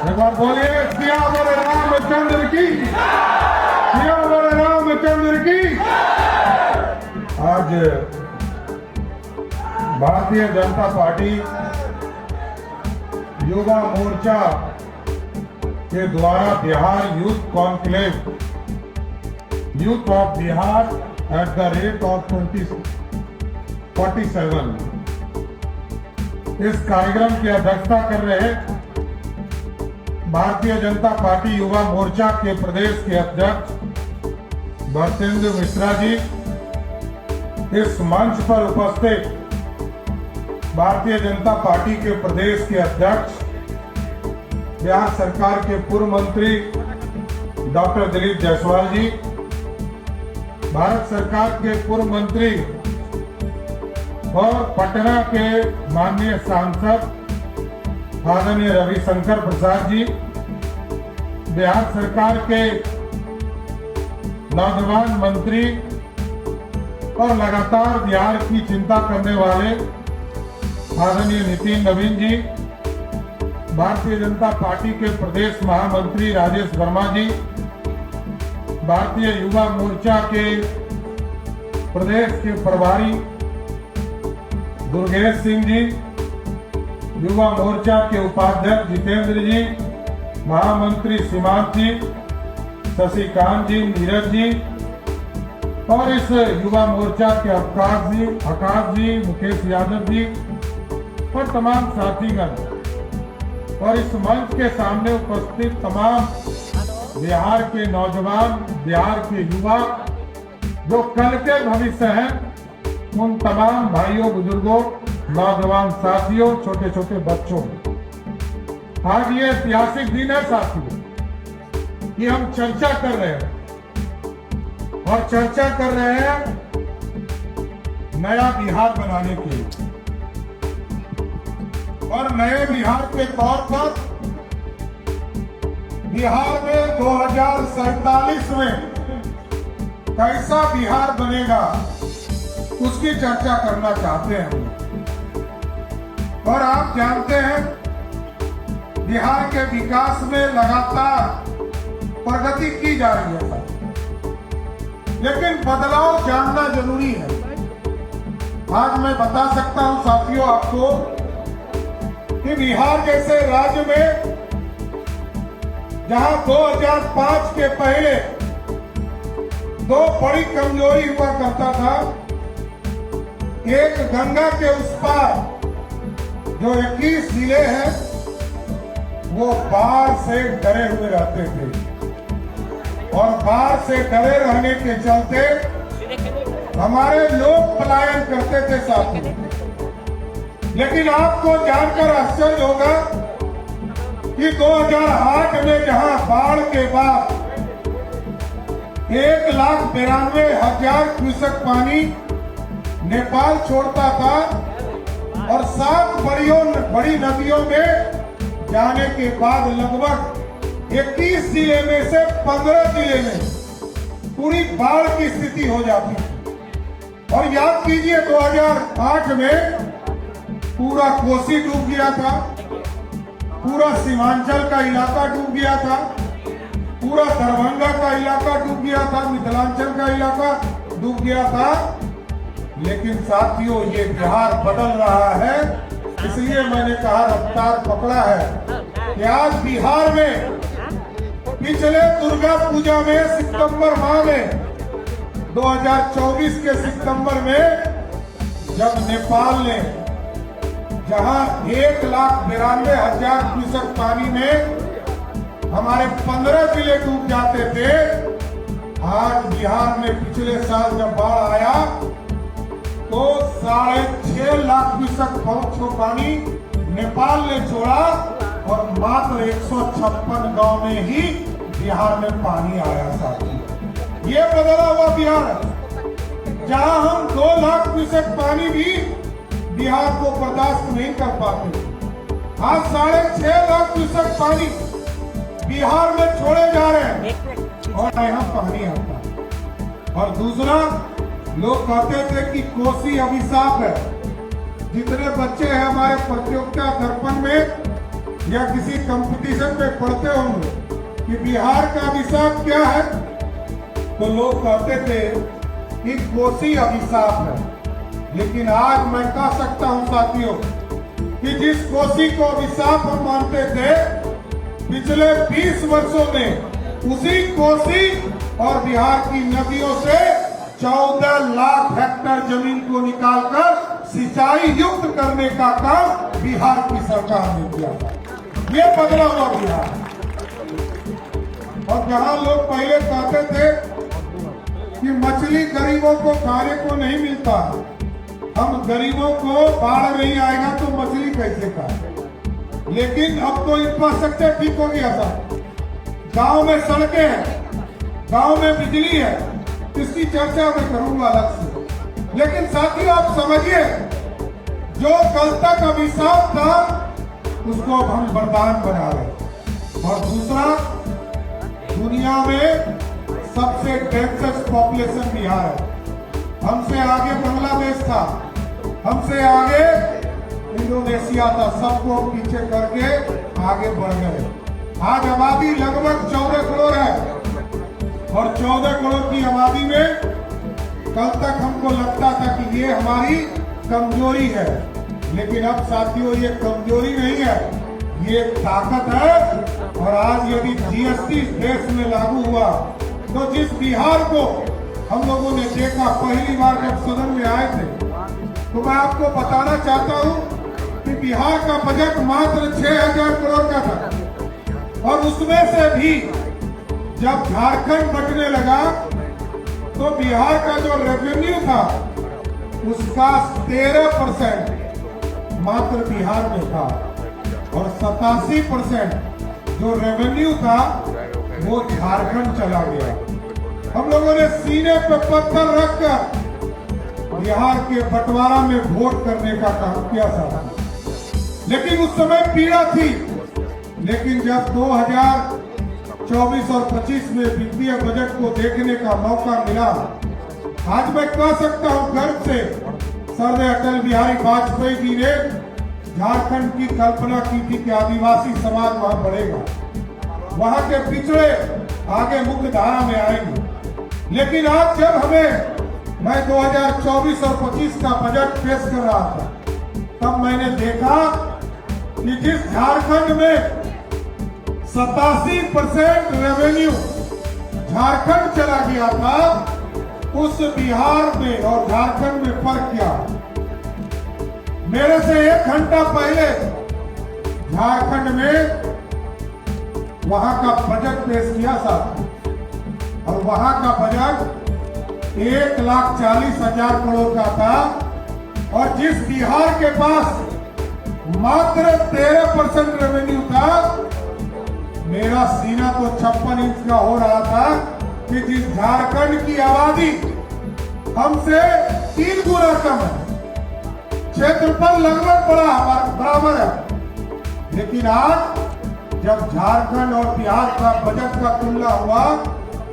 एक बार बोलिए, सियावर रामचंद्र की, सियावर रामचंद्र की। आज भारतीय जनता पार्टी युवा मोर्चा के द्वारा Bihar youth conclave, youth of Bihar at the rate of 2047 इस कार्यक्रम की अध्यक्षता कर रहे भारतीय जनता पार्टी युवा मोर्चा के प्रदेश के अध्यक्ष भरतेंद्र मिश्रा जी, इस मंच पर उपस्थित भारतीय जनता पार्टी के प्रदेश के अध्यक्ष बिहार सरकार के पूर्व मंत्री डॉक्टर दिलीप जायसवाल जी, भारत सरकार के पूर्व मंत्री और पटना के माननीय सांसद आदरणीय रविशंकर प्रसाद जी, बिहार सरकार के नौजवान मंत्री और लगातार बिहार की चिंता करने वाले आदरणीय नितिन नवीन जी, भारतीय जनता पार्टी के प्रदेश महामंत्री राजेश वर्मा जी, भारतीय युवा मोर्चा के प्रदेश के प्रभारी दुर्गेश सिंह जी, युवा मोर्चा के उपाध्यक्ष जितेंद्र जी, महामंत्री सीमांत जी, शशिकांत जी, नीरज जी और इस युवा मोर्चा के आकाश जी, मुकेश यादव जी और तमाम साथीगण और इस मंच के सामने उपस्थित तमाम बिहार के नौजवान, बिहार के युवा जो कल के भविष्य हैं, उन तमाम भाइयों, बुजुर्गों, नौजवान साथियों, छोटे छोटे बच्चों, आज ये ऐतिहासिक दिन है साथियों कि हम चर्चा कर रहे हैं और चर्चा कर रहे हैं नया बिहार बनाने की और नए बिहार के तौर पर बिहार में 2047 में कैसा बिहार बनेगा उसकी चर्चा करना चाहते हैं। और आप जानते हैं बिहार के विकास में लगातार प्रगति की जा रही है, लेकिन बदलाव जानना जरूरी है। आज मैं बता सकता हूं साथियों आपको कि बिहार जैसे राज्य में जहां 2005 के पहले दो बड़ी कमजोरी हुआ करता था, एक गंगा के उस पार जो 21 जिले हैं वो बाढ़ से डरे हुए रहते थे और बाढ़ से डरे रहने के चलते हमारे लोग पलायन करते थे साथियों। लेकिन आपको जानकर आश्चर्य होगा कि 2008 में जहां बाढ़ के बाद 1,92,000 क्यूसेक पानी नेपाल छोड़ता था और 7 बड़ी नदियों में जाने के बाद लगभग 21 जिले में से 15 जिले में पूरी बाढ़ की स्थिति हो जाती थी। और याद कीजिए 2008 में पूरा कोसी डूब गया था, पूरा सीमांचल का इलाका डूब गया था, पूरा दरभंगा का इलाका डूब गया था, मिथिलांचल का इलाका डूब गया था। लेकिन साथियों ये बिहार बदल रहा है, इसलिए मैंने कहा रफ्तार पकड़ा है कि आज बिहार में पिछले दुर्गा पूजा में सितंबर माह में 2024 के सितंबर में जब नेपाल ने जहां 1,92,000 क्यूसेक पानी में हमारे 15 जिले डूब जाते थे, आज बिहार में पिछले साल जब बाढ़ आया तो 6.5 लाख क्यूसेक पानी नेपाल ने छोड़ा और मात्र 156 गांव में ही बिहार में पानी आया साथी। ये बदला हुआ बिहार है जहां हम 2 लाख क्यूसेक पानी भी बिहार को बर्दाश्त नहीं कर पाते, आज 6.5 लाख क्यूसेक पानी बिहार में छोड़े जा रहे हैं और यहाँ पानी आता है। और दूसरा, लोग कहते थे कि कोसी अभिशाप है। जितने बच्चे हैं हमारे प्रतियोगिता दर्पण में या किसी कंपटीशन में पढ़ते होंगे कि बिहार का अभिशाप क्या है, तो लोग कहते थे कि कोसी अभिशाप है। लेकिन आज मैं कह सकता हूं साथियों कि जिस कोसी को अभिशाप हम मानते थे, पिछले 20 वर्षों में उसी कोसी और बिहार की नदियों से 14 लाख हेक्टेयर जमीन को निकालकर सिंचाई युक्त करने का काम बिहार की सरकार ने किया था। ये बदला हुआ बिहार। और जहां लोग पहले कहते थे कि मछली गरीबों को खाने को नहीं मिलता, हम गरीबों को बाढ़ नहीं आएगा तो मछली कैसे खाए। लेकिन अब तो इंफ्रास्ट्रक्चर ठीक हो गया था, गांव में सड़कें हैं, गांव में बिजली है, इसकी चर्चा मैं करूंगा अलग से। लेकिन साथियों आप समझिए, जो कल तक अभिशाप था उसको अब हम वरदान बना रहे। और दूसरा, दुनिया में सबसे डेंसेस्ट पॉपुलेशन बिहार है। हमसे आगे बांग्लादेश था, हमसे आगे इंडोनेशिया था, सबको पीछे करके आगे बढ़ गए। आज आबादी लगभग 14 करोड़ है और 14 करोड़ की आबादी में कल तक हमको लगता था कि ये हमारी कमजोरी है, लेकिन अब साथियों ये कमजोरी नहीं है, ये ताकत है। और आज यदि जीएसटी देश में लागू हुआ तो जिस बिहार को हम लोगों ने देखा पहली बार जब सदन में आए थे, तो मैं आपको बताना चाहता हूं कि बिहार का बजट मात्र 6,000 करोड़ का था। और उसमें से भी जब झारखंड बंटने लगा तो बिहार का जो रेवेन्यू था उसका 13% मात्र बिहार में था और 87% जो रेवेन्यू था वो झारखंड चला गया। हम लोगों ने सीने पे पत्थर रखकर बिहार के बंटवारा में वोट करने का काम किया था, लेकिन उस समय पीड़ा थी। लेकिन जब 2024 और 25 में वित्तीय बजट को देखने का मौका मिला, आज मैं कह सकता हूं गर्व से, सर्वश्री अटल बिहारी वाजपेयी जी ने झारखंड की कल्पना की थी कि आदिवासी समाज वहां बढ़ेगा, वहां के पिछड़े आगे मुख्य धारा में आएंगे। लेकिन आज जब मैं 2024 और 25 का बजट पेश कर रहा था, तब मैंने देखा कि जिस झारखंड में 87% रेवेन्यू झारखंड चला गया था, उस बिहार में और झारखंड में फर्क क्या। मेरे से 1 घंटा पहले झारखंड में वहां का बजट पेश किया था और वहां का बजट 1,40,000 करोड़ का था। और जिस बिहार के पास मात्र 13% रेवेन्यू था, मेरा सीना तो 56 इंच का हो रहा था कि जिस झारखंड की आबादी हमसे 3 गुना कम है, क्षेत्रफल लगभग बराबर है, लेकिन आज जब झारखंड और बिहार का बजट का तुलना हुआ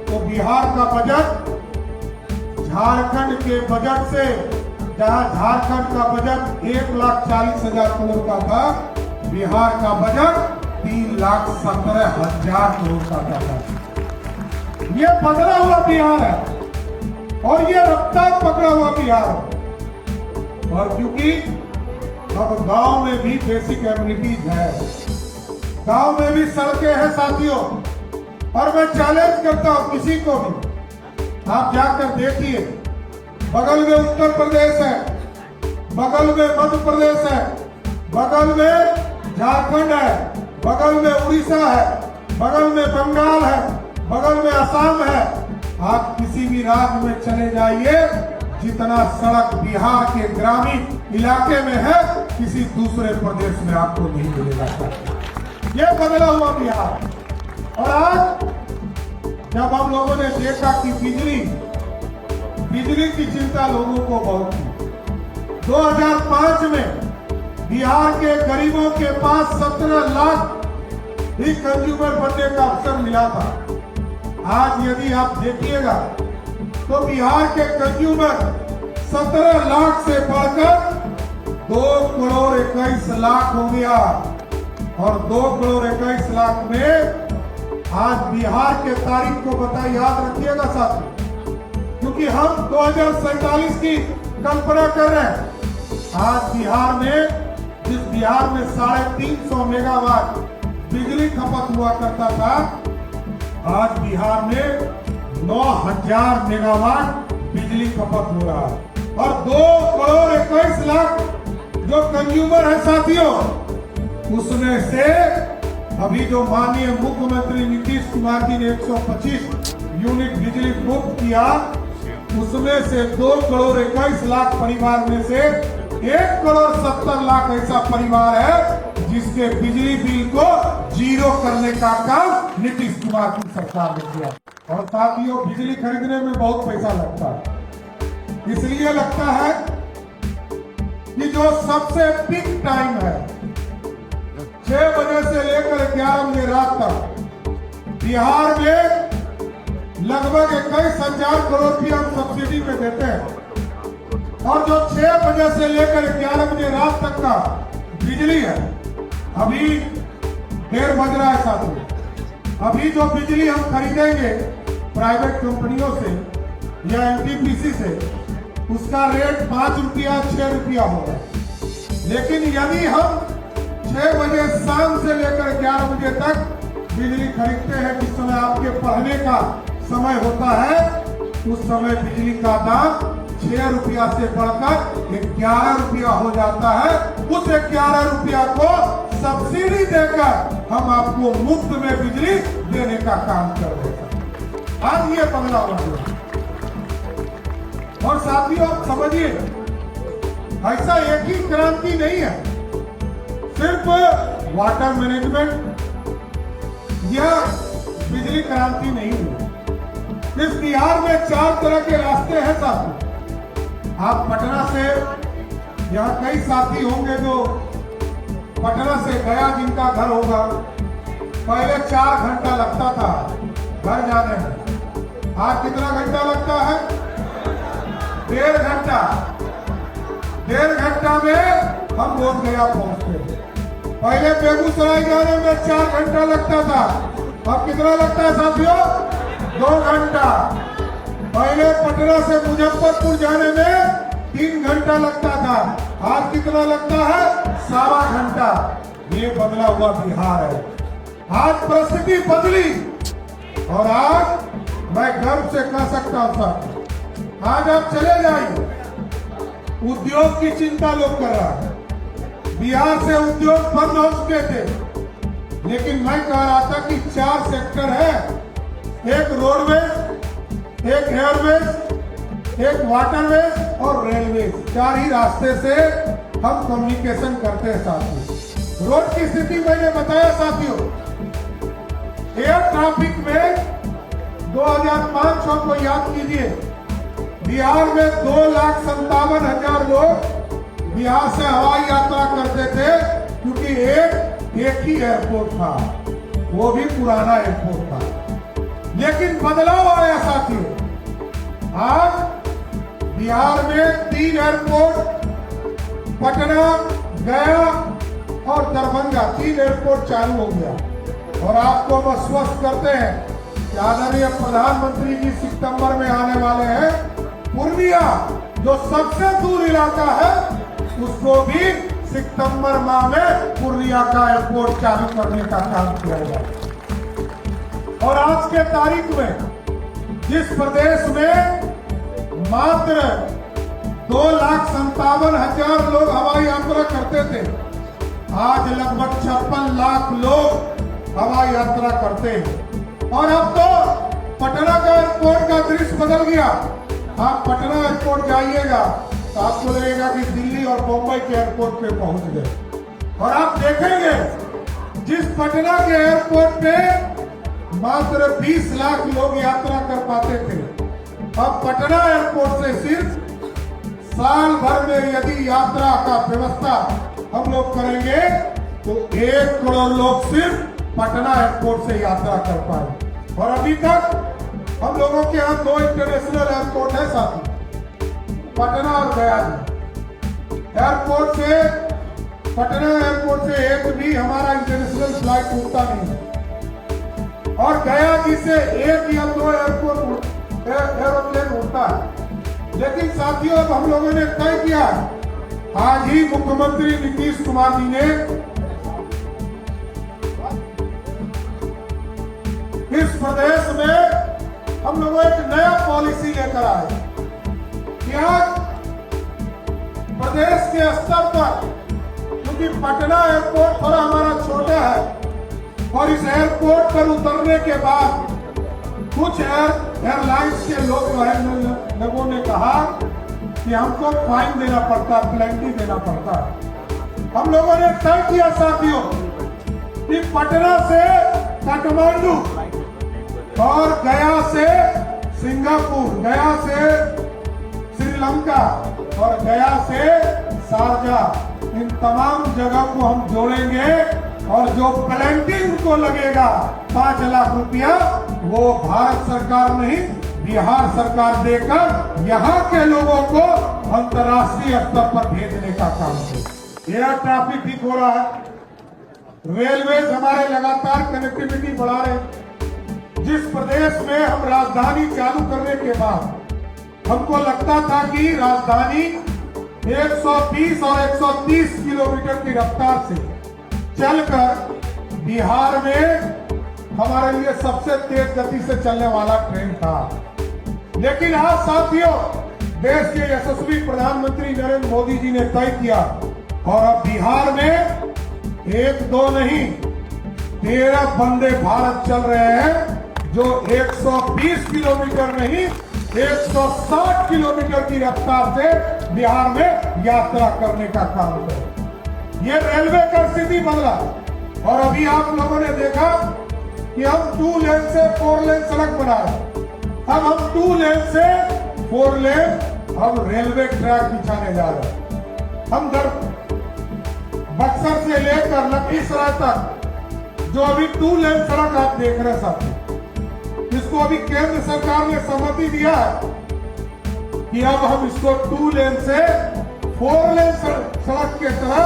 तो बिहार का बजट झारखंड के बजट से, जहां झारखंड का बजट 1,40,000 करोड़ का था, बिहार का बजट 3,17,000 करोड़ का था। ये बदला हुआ बिहार है और ये रफ्तार पकड़ा हुआ बिहार है। और क्योंकि अब गांव में भी बेसिक एमिनिटीज है, गांव में भी सड़कें हैं साथियों, और मैं चैलेंज करता हूं किसी को भी, आप जाकर देखिए, बगल में उत्तर प्रदेश है, बगल में मध्य प्रदेश है, बगल में झारखंड है, बगल में उड़ीसा है, बगल में बंगाल है, बगल में असम है। आप किसी भी राज्य में चले जाइए, जितना सड़क बिहार के ग्रामीण इलाके में है, किसी दूसरे प्रदेश में आपको नहीं मिलेगा। ये बदला हुआ बिहार। और आज जब हम लोगों ने देखा कि बिजली की चिंता लोगों को बहुत थी। 2005 में बिहार के गरीबों के पास 17 लाख ही कंज्यूमर बनने का अवसर मिला था। आज यदि आप देखिएगा तो बिहार के कंज्यूमर 17 लाख से बढ़कर 2,21,00,000 हो गया। और 2,21,00,000 में आज बिहार के तारीख को याद रखिएगा साथियों, क्योंकि हम 2047 की कल्पना कर रहे हैं। आज बिहार में, जिस बिहार में 350 मेगावाट बिजली खपत हुआ करता था, आज बिहार में 9,000 मेगावाट बिजली खपत हो रहा है। और 2,21,00,000 जो कंज्यूमर है साथियों, उसमें से अभी जो माननीय मुख्यमंत्री नीतीश कुमार जी ने 125 यूनिट बिजली मुक्त किया, उसमें से 2,21,00,000 परिवार में से 1,70,00,000 ऐसा परिवार है जिसके बिजली बिल को जीरो करने का काम नीतीश कुमार की सरकार ने किया। और साथियों, बिजली खरीदने में बहुत पैसा लगता है। इसलिए लगता है कि जो सबसे पीक टाइम है 6 बजे से लेकर 11 बजे रात तक, बिहार में लगभग 21,000 करोड़ रुपया हम सब्सिडी में देते हैं। और जो 6 बजे से लेकर 11 बजे रात तक का बिजली है, अभी 1:30 बज रहा है साथियों, अभी जो बिजली हम खरीदेंगे प्राइवेट कंपनियों से या एनटीपीसी से, उसका रेट 5 रुपया 6 रुपया होगा। लेकिन यदि हम 6 बजे शाम से लेकर 11 बजे तक बिजली खरीदते हैं, जिस समय आपके पढ़ने का समय होता है, उस समय बिजली का दाम 6 रुपया से बढ़कर 11 रुपया हो जाता है। उस 11 रुपया को सब्सिडी देकर हम आपको मुफ्त में बिजली देने का काम कर रहे हैं। आज ये बदलाव है। और साथियों, आप समझिए, ऐसा एक ही क्रांति नहीं है, सिर्फ वाटर मैनेजमेंट या बिजली क्रांति नहीं हुई। इस बिहार में 4 तरह के रास्ते हैं साथियों। आप पटना से, यहाँ कई साथी होंगे जो पटना से गया, जिनका घर होगा, पहले 4 घंटा लगता था घर जाने में। आज कितना घंटा लगता है? 1.5 घंटा। 1.5 घंटा में हम बोध गया पहुंचते हैं। पहले बेगूसराय जाने में 4 घंटा लगता था, अब कितना लगता है साथियों? 2 घंटा। पहले पटना से मुजफ्फरपुर जाने में 3 घंटा लगता था, आज कितना लगता है? 1.25 घंटा। ये बदला हुआ बिहार है। आज परिस्थिति बदली, और आज मैं गर्व से कह सकता हूं साहब, आज आप चले जाइए, उद्योग की चिंता लोग कर रहा है। बिहार से उद्योग बंद हो चुके थे, लेकिन मैं कह रहा था कि 4 सेक्टर है, एक रोडवेज, एक एयरवेज, एक वाटरवेज और रेलवे। 4 ही रास्ते से हम कम्युनिकेशन करते हैं साथियों। रोड की स्थिति मैंने बताया साथियों। एयर ट्रैफिक में 2005 को याद कीजिए, बिहार में 2,57,000 लोग बिहार से हवाई यात्रा करते थे, क्योंकि एक ही एयरपोर्ट था, वो भी पुराना एयरपोर्ट था। लेकिन बदलाव आया साथियों। आज बिहार में 3 एयरपोर्ट, पटना, गया और दरभंगा, 3 एयरपोर्ट चालू हो गया। और आपको हम आश्वस्त करते हैं कि आदरणीय प्रधानमंत्री जी सितंबर में आने वाले हैं। पूर्णिया, जो सबसे दूर इलाका है, उसको भी सितंबर माह में पूर्णिया का एयरपोर्ट चालू करने का काम किया जाए। और आज के तारीख में जिस प्रदेश में मात्र 2,57,000 लोग हवाई यात्रा करते थे, आज लगभग 56 लाख लोग हवाई यात्रा करते हैं। और अब तो पटना का एयरपोर्ट का दृश्य बदल गया। आप पटना एयरपोर्ट जाइएगा तो आपको लगेगा कि दिल्ली और मुंबई के एयरपोर्ट पे पहुंच गए। और आप देखेंगे, जिस पटना के एयरपोर्ट पे मात्र 20 लाख लोग यात्रा कर पाते थे, अब पटना एयरपोर्ट से सिर्फ साल भर में यदि यात्रा का व्यवस्था हम लोग करेंगे तो 1 करोड़ लोग सिर्फ पटना एयरपोर्ट से यात्रा कर पाए। और अभी तक हम लोगों के यहाँ 2 इंटरनेशनल एयरपोर्ट है साथी, पटना और गया। एयरपोर्ट से पटना एयरपोर्ट से एक भी हमारा इंटरनेशनल फ्लाइट उड़ता नहीं है और गया जी से एक या दो एरोप्लेन उड़ता है। लेकिन साथियों, अब हम लोगों ने तय किया, आज ही मुख्यमंत्री नीतीश कुमार जी ने इस प्रदेश में हम लोगों एक नया पॉलिसी लेकर आए कि आज प्रदेश के स्तर पर, क्योंकि पटना एयरपोर्ट थोड़ा हमारा छोटा है और इस एयरपोर्ट पर उतरने के बाद कुछ एयरलाइंस के लोगों ने कहा कि हमको फाइन देना पड़ता है, पेनल्टी देना पड़ता है। हम लोगों ने तय किया साथियों कि पटना से काठमांडू और गया से सिंगापुर, गया से श्रीलंका और गया से शारजाह, इन तमाम जगह को हम जोड़ेंगे और जो पेनल्टी उनको लगेगा 5 लाख रुपया, वो भारत सरकार नहीं बिहार सरकार देकर यहाँ के लोगों को अंतर्राष्ट्रीय स्तर पर भेजने का काम है। एयर ट्रैफिक ठीक हो रहा है, रेलवे हमारे लगातार कनेक्टिविटी बढ़ा रहे हैं। जिस प्रदेश में हम राजधानी चालू करने के बाद हमको लगता था कि राजधानी 120 और 130 किलोमीटर की रफ्तार से चलकर बिहार में हमारे लिए सबसे तेज गति से चलने वाला ट्रेन था। लेकिन आज साथियों, देश के यशस्वी प्रधानमंत्री नरेंद्र मोदी जी ने तय किया और अब बिहार में 1-2 नहीं 13 वंदे भारत चल रहे हैं, जो 120 किलोमीटर नहीं 160 किलोमीटर की रफ्तार से बिहार में यात्रा करने का काम करे। ये रेलवे का स्थिति बदला और अभी आप लोगों ने देखा कि हम 2 लेन से 4 लेन सड़क बना रहे। अब हम 2 लेन से 4 लेन हम रेलवे ट्रैक बिछाने जा रहे हैं। हम बक्सर से लेकर लखीसराय तक जो अभी 2 लेन सड़क आप देख रहे हैं साथी, इसको अभी केंद्र सरकार ने सहमति दिया है कि अब हम इसको 2 लेन से 4 लेन सड़क के तरह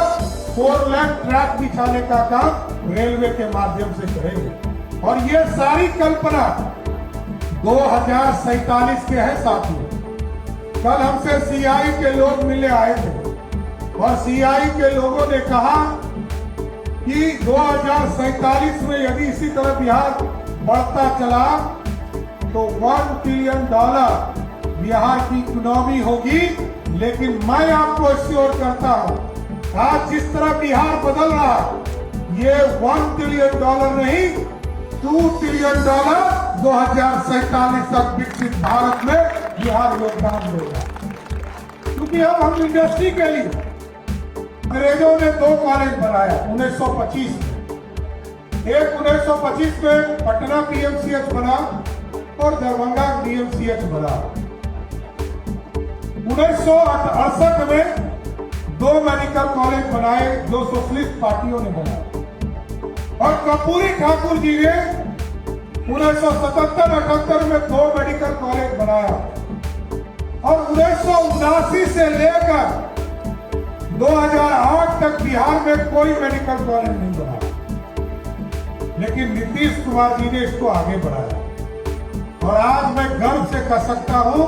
4 लेन ट्रैक बिछाने का काम रेलवे के माध्यम से करेंगे। और ये सारी कल्पना 2047 के है साथियों। कल हमसे सीआई के लोग मिलने आए थे और सीआई के लोगों ने कहा कि 2047 में यदि इसी तरह बिहार बढ़ता चला तो $1 ट्रिलियन बिहार की इकोनॉमी होगी। लेकिन मैं आपको श्योर करता हूं, आज जिस तरह बिहार बदल रहा, ये $1 ट्रिलियन नहीं 2 ट्रिलियन 2047 तक विकसित भारत में बिहार योगदान देगा। क्योंकि अब हम इंडस्ट्री के लिए अंग्रेजों ने 2 कॉलेज बनाया 1925 में। एक 1925 में पटना पीएमसीएच बना और दरभंगा डीएमसीएच बना। 1968 में 2 मेडिकल कॉलेज बनाए जो सोशलिस्ट पार्टियों ने बनाए और कर्पूरी ठाकुर जी ने 1977-78 में 2 मेडिकल कॉलेज बनाया और 1979 से लेकर 2008 तक बिहार में कोई मेडिकल कॉलेज नहीं बना। लेकिन नीतीश कुमार जी ने इसको आगे बढ़ाया और आज मैं गर्व से कह सकता हूं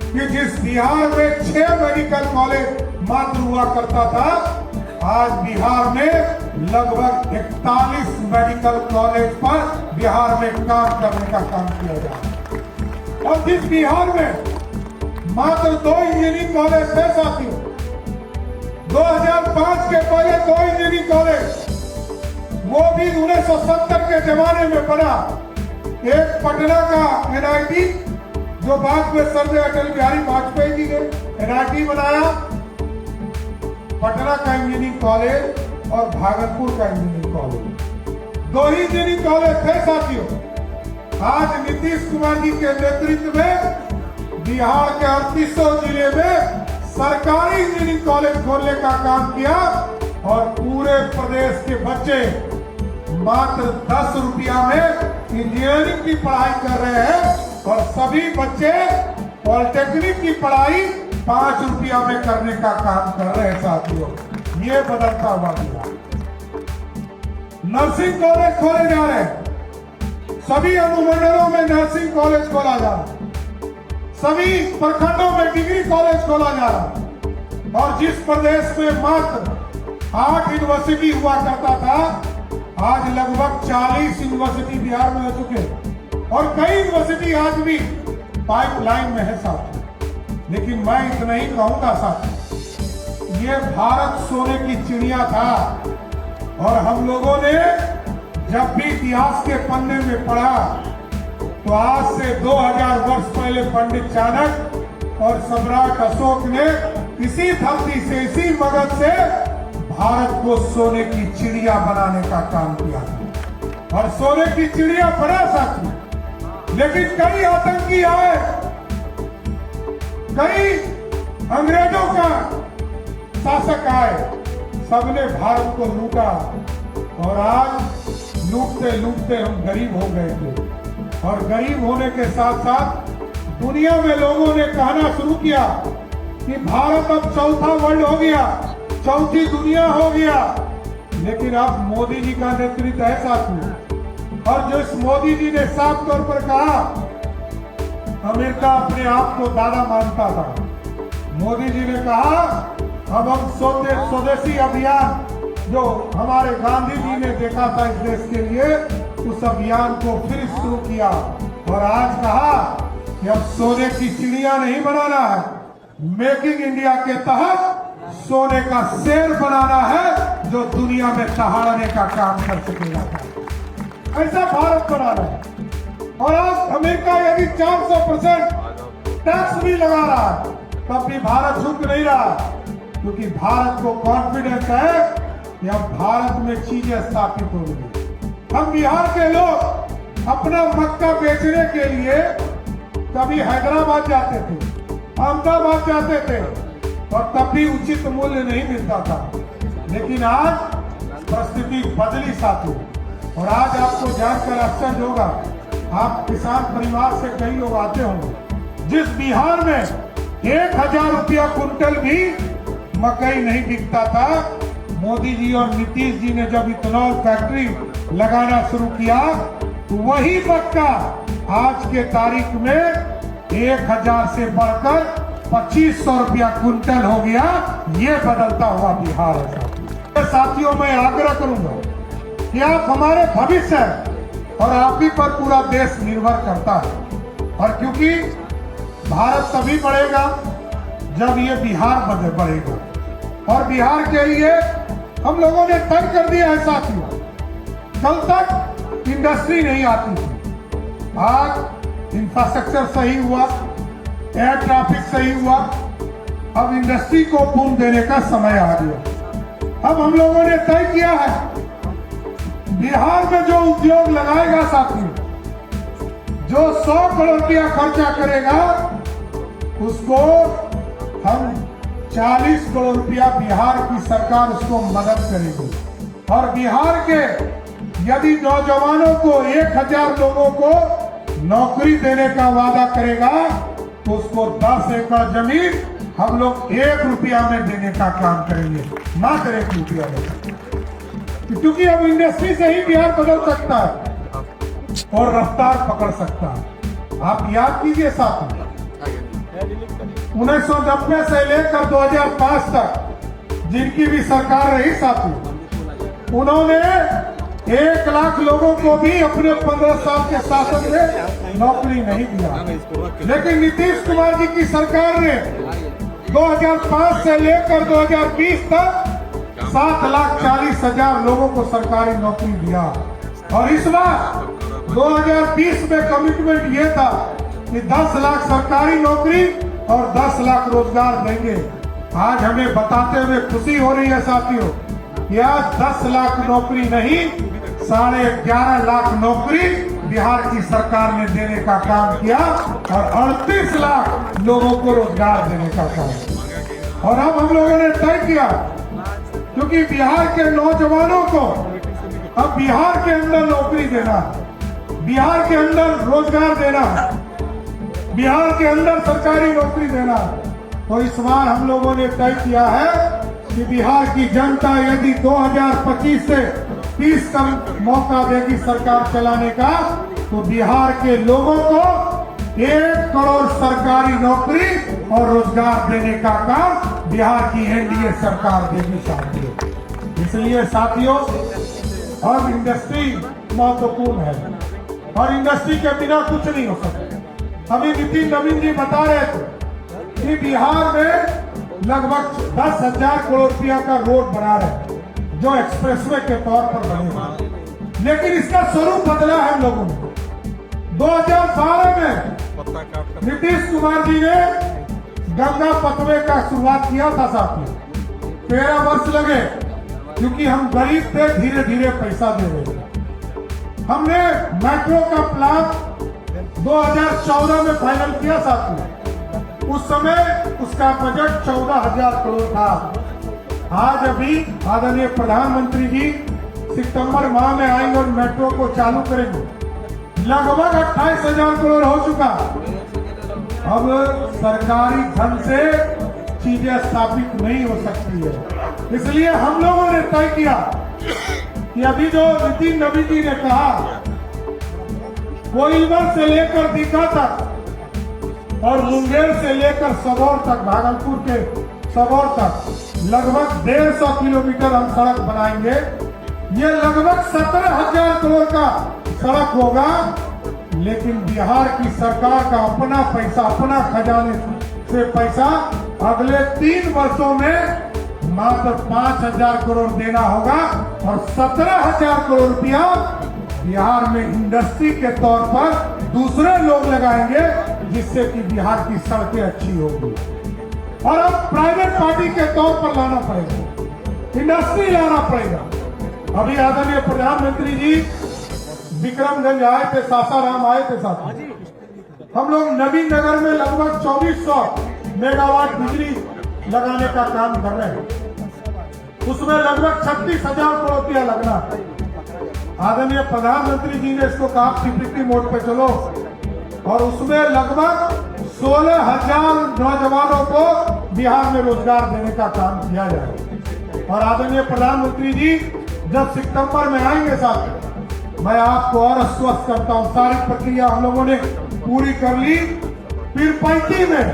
कि जिस बिहार में 6 मेडिकल कॉलेज मात्र हुआ करता था, आज बिहार में लगभग 41 मेडिकल कॉलेज पर बिहार में काम करने का काम किया जा रहा है। और जिस बिहार में मात्र 2 इंजीनियरिंग कॉलेज थे साथियों, 2005 के पहले 2 इंजीनियरिंग कॉलेज, वो भी 1970 के जमाने में बना। एक पटना का एनआईटी जो बाद में सर्दार अटल बिहारी वाजपेयी जी ने एनआईटी बनाया, पटना का इंजीनियरिंग कॉलेज और भागलपुर का इंजीनियरिंग कॉलेज, 2 ही इंजीनियरिंग कॉलेज थे साथियों। आज नीतीश कुमार जी के नेतृत्व में बिहार के 3800 जिले में सरकारी इंजीनियरिंग कॉलेज खोलने का काम किया और पूरे प्रदेश के बच्चे मात्र 10 रुपया में इंजीनियरिंग की पढ़ाई कर रहे हैं और सभी बच्चे पॉलिटेक्निक की पढ़ाई 5 रुपया में करने का काम कर रहे हैं साथियों। ये बदलता हुआ बिहार। नर्सिंग कॉलेज खोले जा रहे हैं, सभी अनुमंडलों में नर्सिंग कॉलेज खोला जा रहा है, सभी प्रखंडों में डिग्री कॉलेज खोला जा रहा है। और जिस प्रदेश में मात्र 8 यूनिवर्सिटी हुआ करता था, आज लगभग 40 यूनिवर्सिटी बिहार में हो चुके हैं और कई यूनिवर्सिटी आज भी पाइपलाइन में है साथ। लेकिन मैं इतना ही कहूंगा साथ, ये भारत सोने की चिड़िया था और हम लोगों ने जब भी इतिहास के पन्ने में पढ़ा तो आज से 2000 वर्ष पहले पंडित चाणक्य और सम्राट अशोक ने इसी धरती से, इसी मगध से भारत को सोने की चिड़िया बनाने का काम किया था और सोने की चिड़िया बना साथी। लेकिन कई आतंकी आए, कई अंग्रेजों का शासक आए, सबने भारत को लूटा और आज लूटते लूटते हम गरीब हो गए थे। और गरीब होने के साथ साथ दुनिया में लोगों ने कहना शुरू किया कि भारत अब चौथा वर्ल्ड हो गया, चौथी दुनिया हो गया। लेकिन अब मोदी जी का नेतृत्व है साथी, और जो इस मोदी जी ने साफ तौर पर कहा, अमेरिका अपने आप को दादा मानता था। मोदी जी ने कहा अब हम स्वदेशी अभियान जो हमारे गांधी जी ने देखा था इस देश के लिए, उस अभियान को फिर शुरू किया और आज कहा कि अब सोने की चिड़िया नहीं बनाना है, मेकिंग इंडिया के तहत सोने का शेर बनाना है जो दुनिया में दहाड़ने का काम कर सकेगा। ऐसा भारत बनाना है। और आज अमेरिका यदि 400% टैक्स भी लगा रहा है तब भी भारत झुक नहीं रहा, क्योंकि भारत को कॉन्फिडेंस है कि अब भारत में चीजें स्थापित होंगी। हम बिहार के लोग अपना मक्का बेचने के लिए कभी हैदराबाद जाते थे, अहमदाबाद जाते थे और तब भी उचित मूल्य नहीं मिलता था। लेकिन आज परिस्थिति बदली साथी। और आज आपको जानकर आश्चर्य होगा, आप किसान परिवार से कई लोग आते होंगे, जिस बिहार में 1000 रुपया कुंटल भी मकई नहीं बिकता था, मोदी जी और नीतीश जी ने जब इथेनॉल फैक्ट्री लगाना शुरू किया तो वही मक्का आज के तारीख में 1000 से बढ़कर 2500 रुपया कुंटल हो गया। ये बदलता हुआ बिहार है साथियों। मैं आग्रह करूंगा कि आप हमारे भविष्य हैं और आप ही पर पूरा देश निर्भर करता है। और क्योंकि भारत तभी बढ़ेगा जब ये बिहार बढ़ेगा, और बिहार के लिए हम लोगों ने तय कर दिया है साथियों। कल तक इंडस्ट्री नहीं आती थी, आज इंफ्रास्ट्रक्चर सही हुआ, एयर ट्रैफिक सही हुआ, अब इंडस्ट्री को बूम देने का समय आ गया। अब हम लोगों ने तय किया है बिहार में जो उद्योग लगाएगा साथियों, जो 100 करोड़ रुपया खर्चा करेगा उसको हम 40 करोड़ रुपया बिहार की सरकार उसको मदद करेगी। और बिहार के यदि नौजवानों को 1000 लोगों को नौकरी देने का वादा करेगा तो उसको 10 एकड़ जमीन हम लोग 1 रुपया में देने का काम करेंगे, मात्र 1 रुपया में। क्योंकि अब इंडस्ट्री से ही बिहार बदल सकता है और रफ्तार पकड़ सकता है। आप याद कीजिए साथियों, 1990 से लेकर 2005 तक जिनकी भी सरकार रही साथियों, उन्होंने 1 लाख लोगों को भी अपने 15 साल के शासन में नौकरी नहीं दिया। लेकिन नीतीश कुमार जी की सरकार ने 2005 से लेकर 2020 तक 7,40,000 लोगों को सरकारी नौकरी दिया। और इस बार 2020 में कमिटमेंट ये था कि 10 लाख सरकारी नौकरी और 10 लाख रोजगार देंगे। आज हमें बताते हुए खुशी हो रही है साथियों कि आज 10 लाख नौकरी नहीं, 11.5 लाख नौकरी बिहार की सरकार ने देने का काम किया और 38 लाख लोगों को रोजगार देने का काम। और अब हम लोगों ने तय किया, क्योंकि बिहार के नौजवानों को अब बिहार के अंदर नौकरी देना, बिहार के अंदर रोजगार देना, बिहार के अंदर सरकारी नौकरी देना। तो इस बार हम लोगों ने तय किया है कि बिहार की जनता यदि 2025 से 30 का मौका देगी सरकार चलाने का, तो बिहार के लोगों को 1 करोड़ सरकारी नौकरी और रोजगार देने का काम बिहार की एनडीए सरकार देगी साथियों। इसलिए साथियों, अब इंडस्ट्री महत्वपूर्ण है और इंडस्ट्री के बिना कुछ नहीं हो सकता। अभी नितिन नवीन जी बता रहे थे कि बिहार में लगभग 10,000 करोड़ रुपया का रोड बना रहे हैं जो एक्सप्रेसवे के तौर पर बनेगा, लेकिन इसका स्वरूप बदला है हम लोगों ने। 2012 में नीतीश कुमार जी ने गंगा पथवे का शुरुआत किया था साथियों। 13 वर्ष लगे क्योंकि हम गरीब थे, धीरे धीरे पैसा दे रहे थे। हमने मेट्रो का प्लान 2014 में फाइनल किया साथियों। उस समय उसका बजट 14,000 करोड़ था। आज अभी आदरणीय प्रधानमंत्री जी सितंबर माह में आएंगे और मेट्रो को चालू करेंगे। लगभग 28,000 करोड़ हो चुका। अब सरकारी धन से चीजें स्थापित नहीं हो सकती है, इसलिए हम लोगों ने तय किया कि अभी जो नितिन नवीन जी ने कहा, कोइलवर से लेकर दीघा तक और मुंगेर से लेकर सबौर तक, भागलपुर के सबौर तक लगभग 150 किलोमीटर हम सड़क बनाएंगे। ये लगभग 17,000 करोड़ का सड़क होगा, लेकिन बिहार की सरकार का अपना पैसा, अपना खजाने से पैसा अगले 3 वर्षों में मात्र 5,000 करोड़ देना होगा और 17,000 करोड़ रुपया बिहार में इंडस्ट्री के तौर पर दूसरे लोग लगाएंगे, जिससे कि बिहार की सड़कें अच्छी होगी। और अब प्राइवेट पार्टी के तौर पर लाना पड़ेगा, इंडस्ट्री लाना पड़ेगा। अभी आदरणीय प्रधानमंत्री जी विक्रमगंज आए थे, सासाराम आए थे साथ। हम लोग नवीन नगर में लगभग 2400 मेगावाट बिजली लगाने का काम कर रहे हैं। उसमें लगभग 36,000 करोड़ रुपया लगना है। आदरणीय प्रधानमंत्री जी ने इसको कहा पीपीपी मोड पे चलो, और उसमें लगभग 16,000 नौजवानों को बिहार में रोजगार देने का काम किया जाए। और आदरणीय प्रधानमंत्री जी जब सितंबर में आएंगे साथ, मैं आपको और आश्वस्त करता हूं, सारी प्रक्रिया हम लोगों ने पूरी कर ली। पीरपैंती में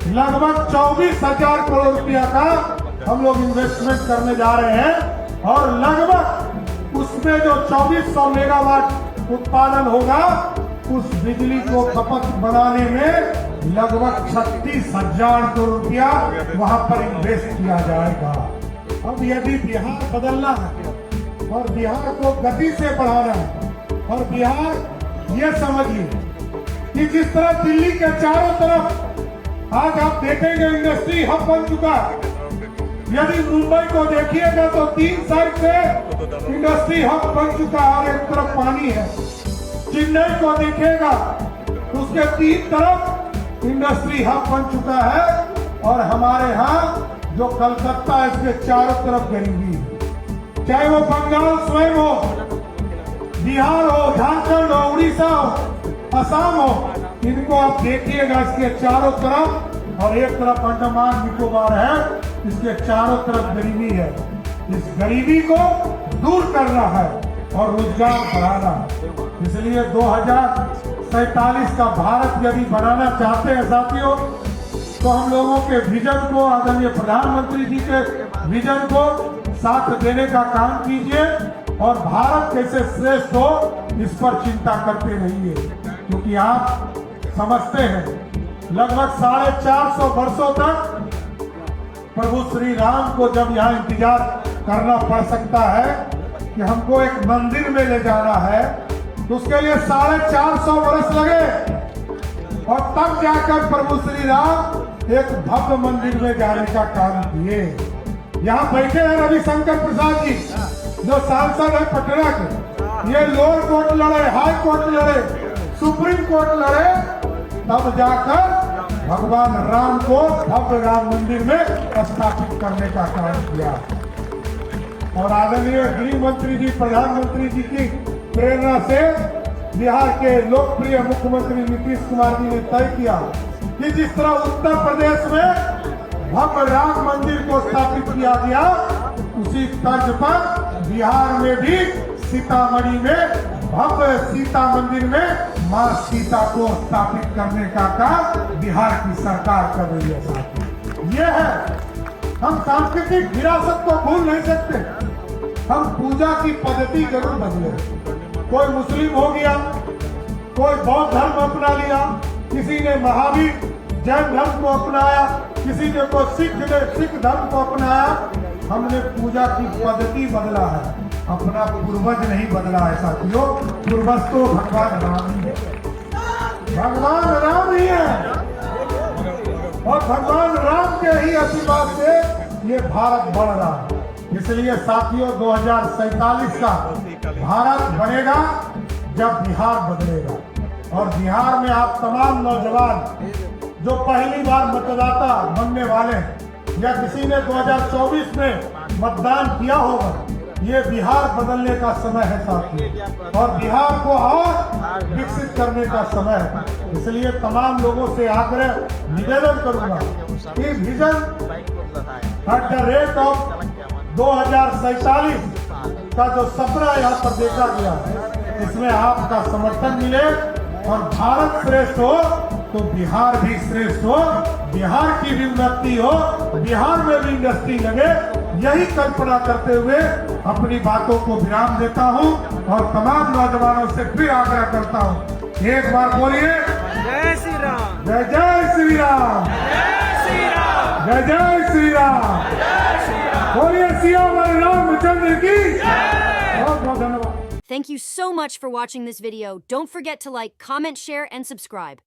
लगभग 24,000 करोड़ रुपया का हम लोग इन्वेस्टमेंट करने जा रहे हैं और लगभग उसमें जो 2400 मेगावाट उत्पादन होगा, उस बिजली को खपत बनाने में लगभग 36,000 करोड़ रुपया वहां पर इन्वेस्ट किया जाएगा। अब यदि बिहार बदलना है और बिहार को गति से बढ़ाना है, और बिहार ये समझिए कि जिस तरह दिल्ली के चारों तरफ आज आप देखेंगे इंडस्ट्री हब बन चुका है। यदि मुंबई को देखिएगा तो 3 साइड से इंडस्ट्री हब बन चुका है और एक तरफ पानी है। चेन्नई को देखिएगा तो उसके 3 तरफ इंडस्ट्री हब बन चुका है, और हमारे यहाँ जो कलकत्ता है इसके चारों तरफ गरीबी है। चाहे वो बंगाल स्वयं हो, बिहार हो, झारखंड हो, उड़ीसा हो, असम हो, इनको आप देखिएगा इसके चारों तरफ, और एक तरफ अंडमान निकोबार है, इसके चारों तरफ गरीबी है। इस गरीबी को दूर करना है और रोजगार बढ़ाना है। इसलिए 2047 का भारत यदि बनाना चाहते हैं साथियों, तो हम लोगों के विजन को, आदरणीय प्रधानमंत्री जी के विजन को साथ देने का काम कीजिए और भारत कैसे श्रेष्ठ हो इस पर चिंता करते रहिए, क्योंकि आप समझते हैं लगभग 450 वर्षों तक प्रभु श्री राम को जब यहाँ इंतजार करना पड़ सकता है कि हमको एक मंदिर में ले जाना है, तो उसके लिए 450 वर्ष लगे, और तब जाकर प्रभु श्री राम एक भव्य मंदिर में जाने का काम किए। यहाँ बैठे हैं रविशंकर प्रसाद जी, जो सांसद है पटना के। ये लोअर कोर्ट लड़े, हाई कोर्ट लड़े, सुप्रीम कोर्ट लड़े, तब जाकर भगवान राम को भव्य राम मंदिर में स्थापित करने का काम किया। और आदरणीय गृह मंत्री जी, प्रधानमंत्री जी की प्रेरणा से बिहार के लोकप्रिय मुख्यमंत्री नीतीश कुमार जी ने तय किया कि जिस तरह उत्तर प्रदेश में भव्य राम मंदिर को स्थापित किया गया, उसी तर्ज पर बिहार में भी सीतामढ़ी में भव्य सीता मंदिर में मां सीता को स्थापित करने का काम बिहार की सरकार कर रही है साथियों। ये है, हम सांस्कृतिक विरासत को भूल नहीं सकते। हम पूजा की पद्धति जरूर बदले। कोई मुस्लिम हो गया, कोई बौद्ध धर्म अपना लिया, किसी ने महावीर जैन धर्म को अपनाया, किसी ने को सिख धर्म को अपनाया। हमने पूजा की पद्धति बदला है, अपना पूर्वज नहीं बदला है साथियों। पूर्वज तो भगवान राम ही है, भगवान राम ही है, और भगवान राम के ही आशीर्वाद से ये भारत बढ़ रहा है। इसलिए साथियों 2047 का भारत बनेगा जब बिहार बदलेगा। और बिहार में आप तमाम नौजवान जो पहली बार मतदाता बनने वाले हैं, या किसी ने 2024 में मतदान किया होगा, ये बिहार बदलने का समय है साथियों, और बिहार को और विकसित करने का समय है। इसलिए तमाम लोगों से आग्रह निवेदन करूंगा कि vision at the rate of 2047 का जो सपना यहाँ पर देखा गया है, इसमें आपका समर्थन मिले और भारत श्रेष्ठ हो तो बिहार भी श्रेष्ठ हो, बिहार की भी उन्नति हो, बिहार में भी इंडस्ट्री लगे। यही कल्पना करते हुए अपनी बातों को विराम देता हूं और तमाम नौजवानों से फिर आग्रह करता हूं, एक बार बोलिए जय श्री राम, जय जय श्री राम, जय श्री राम, जय जय श्री राम, जय श्री राम। बोलिए सियावर रामचंद्र की बहुत बहुत धन्यवाद। Thank you so much for watching this video. Don't forget to like, comment, share, and subscribe.